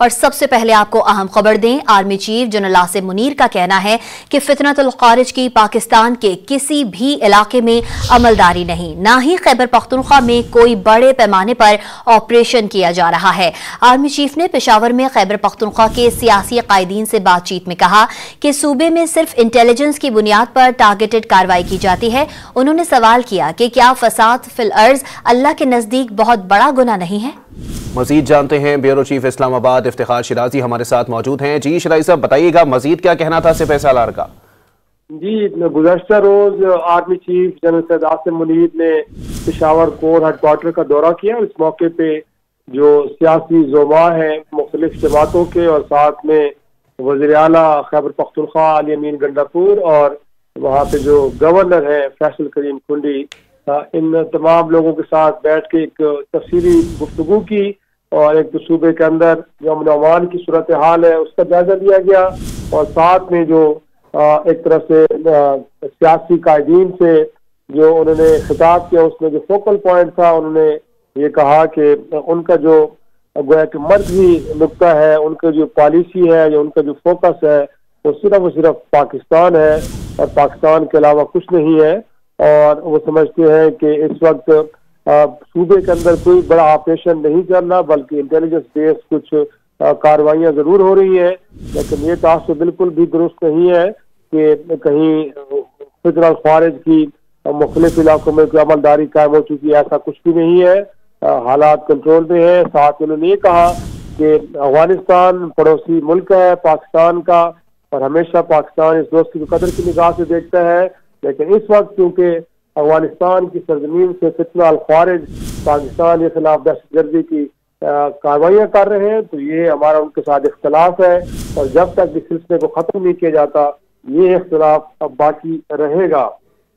اور سب سے پہلے آپ کو اہم خبر دیں، army chief general Asim Munir کا کہنا ہے کہ فتنۃ الخارج کی پاکستان کے کسی بھی علاقے میں عملداری نہیں، نہ ہی خیبر پختونخوا میں کوئی بڑے پیمانے پر آپریشن کیا جا رہا ہے۔ آرمی چیف نے پشاور میں خیبر پختونخوا کے سیاسی قائدین سے بات چیت میں کہا کہ صوبے میں صرف انٹیلیجنس کی بنیاد پر ٹارگیٹڈ کارروائی کی جاتی ہے۔ انہوں نے سوال کیا کہ کیا فساد فی الارض اللہ کے نزدیک بہت بڑا گناہ نہیں ہے؟ مزید جانتے ہیں، بیورو چیف اسلام آباد افتخار شیرازی ہمارے ساتھ موجود ہیں۔ جی شیرازی صاحب بتائیے گا مزید کیا کہنا تھا سپہ سالار کا؟ جی گزشتہ روز آرمی چیف جنرل سید آصم منیر نے پشاور کور ہیڈ کوارٹر کا دورہ کیا۔ اس موقع پہ جو سیاسی زعماء ہیں مختلف جماعتوں کے اور ساتھ میں وزیر اعلیٰ خیبر پختونخوا علی امین گنڈاپور اور وہاں پہ جو گورنر ہیں فیصل کریم کھنڈی، ان تمام لوگوں کے ساتھ بیٹھ کے ایک تفصیلی گفتگو کی اور ایک صوبے کے اندر جو امن و امان کی صورتحال ہے اس کا جائزہ لیا گیا، اور ساتھ میں جو ایک طرح سے سیاسی قائدین سے جو انہوں نے خطاب کیا، اس میں جو فوکل پوائنٹ تھا انہوں نے یہ کہا کہ ان کا جو گویا کہ مرکزی نقطہ ہے، ان کا جو پالیسی ہے یا ان کا جو فوکس ہے وہ صرف پاکستان ہے اور پاکستان کے علاوہ کچھ نہیں ہے، اور وہ سمجھتے ہیں کہ اس وقت صوبے کے اندر کوئی بڑا آپریشن نہیں چل رہا بلکہ انٹیلیجنس بیس کچھ کارروائیاں ضرور ہو رہی ہیں، لیکن یہ تعصب بالکل بھی درست نہیں ہے کہ کہیں فتنہ الخارج کی مختلف علاقوں میں کوئی عملداری قائم ہو چکی ہے، ایسا کچھ بھی نہیں ہے، حالات کنٹرول میں ہے۔ ساتھ انہوں نے یہ کہا کہ افغانستان پڑوسی ملک ہے پاکستان کا اور ہمیشہ پاکستان اس دوستی کو قدر کی نگاہ سے دیکھتا ہے، لیکن اس وقت کیونکہ افغانستان کی سرزمین سے فتنہ الخارج پاکستان کے خلاف دہشت گردی کی کاروائیاں کر رہے ہیں تو یہ ہمارا ان کے ساتھ اختلاف ہے، اور جب تک اس سلسلے کو ختم نہیں کیا جاتا یہ اختلاف اب باقی رہے گا۔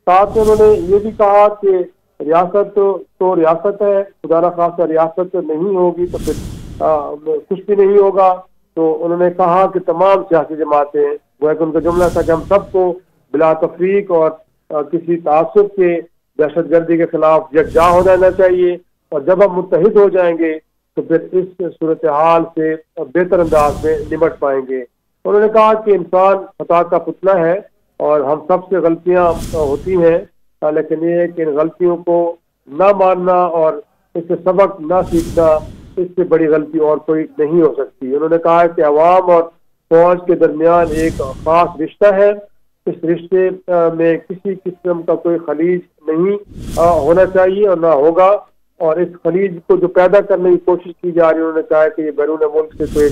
ساتھ انہوں نے یہ بھی کہا کہ ریاست تو ریاست ہے، خدا نخواستہ ریاست نہیں ہوگی تو پھر کچھ بھی نہیں ہوگا، تو انہوں نے کہا کہ تمام سیاسی جماعتیں وہ ایک ان کا جملہ تھا کہ ہم سب کو بلا تفریق اور کسی تعصب کے دہشت گردی کے خلاف یکجا ہو جانا چاہیے، اور جب ہم متحد ہو جائیں گے تو پھر اس صورتحال سے بہتر انداز میں نمٹ پائیں گے۔ انہوں نے کہا کہ انسان خطا کا پتلا ہے اور ہم سب سے غلطیاں ہوتی ہیں، لیکن یہ ہے کہ ان غلطیوں کو نہ ماننا اور اس سے سبق نہ سیکھنا، اس سے بڑی غلطی اور کوئی نہیں ہو سکتی۔ انہوں نے کہا کہ عوام اور فوج کے درمیان ایک خاص رشتہ ہے، اس رشتے میں کسی قسم کا کوئی خلیج نہیں ہونا چاہیے اور نہ ہوگا، اور اس خلیج کو جو پیدا کرنے کی کوشش کی جا رہی ہے انہوں نے کہا کہ یہ بیرون ملک سے کوئی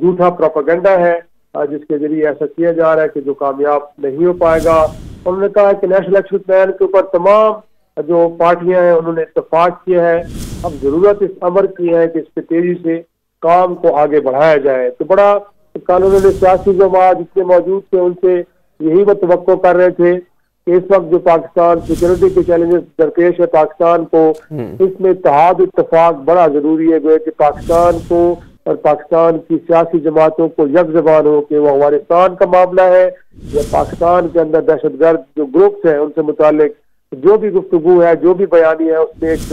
جھوٹا پروپیگنڈا ہے جس کے ذریعے ایسا کیا جا رہا ہے کہ جو کامیاب نہیں ہو پائے گا۔ انہوں نے کہا کہ نیشنل ایکشن پلان کے اوپر تمام جو پارٹیاں ہیں انہوں نے اتفاق کیا ہے، اب ضرورت اس امر کی ہے کہ اس پہ تیزی سے کام کو آگے بڑھایا جائے۔ تو بڑا قانون سیاسی جماعت جتنے موجود تھے ان سے یہی وہ توقع کر رہے تھے کہ اس وقت جو پاکستان سیکورٹی کے چیلنجز درپیش ہے پاکستان کو، اس میں اتحاد اتفاق بڑا ضروری ہے، کہ پاکستان کو اور پاکستان کی سیاسی جماعتوں کو یک زبان ہو کہ وہ افغانستان کا معاملہ ہے یا پاکستان کے اندر دہشت گرد جو گروپس ہیں ان سے متعلق جو بھی گفتگو ہے، جو بھی بیانی ہے، اس میں ایک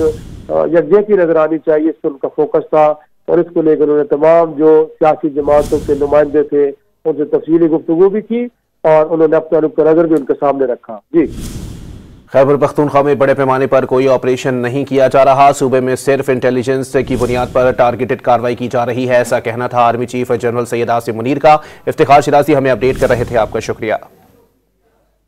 یکجہتی نظر آنی چاہیے، اس پر ان کا فوکس تھا، اور اس کو لے کر انہوں نے تمام جو سیاسی جماعتوں کے نمائندے تھے ان سے تفصیلی گفتگو بھی کی اور انہوں نے اپنا نقطہ نظر بھی ان کے سامنے رکھا۔ جی خیبر پختونخوا میں بڑے پیمانے پر کوئی آپریشن نہیں کیا جا رہا، صوبے میں صرف انٹیلیجنس کی بنیاد پر ٹارگیٹڈ کارروائی کی جا رہی ہے، ایسا کہنا تھا آرمی چیف جنرل سید آصم منیر کا۔ افتخار شیرازی ہمیں اپڈیٹ کر رہے تھے، آپ کا شکریہ۔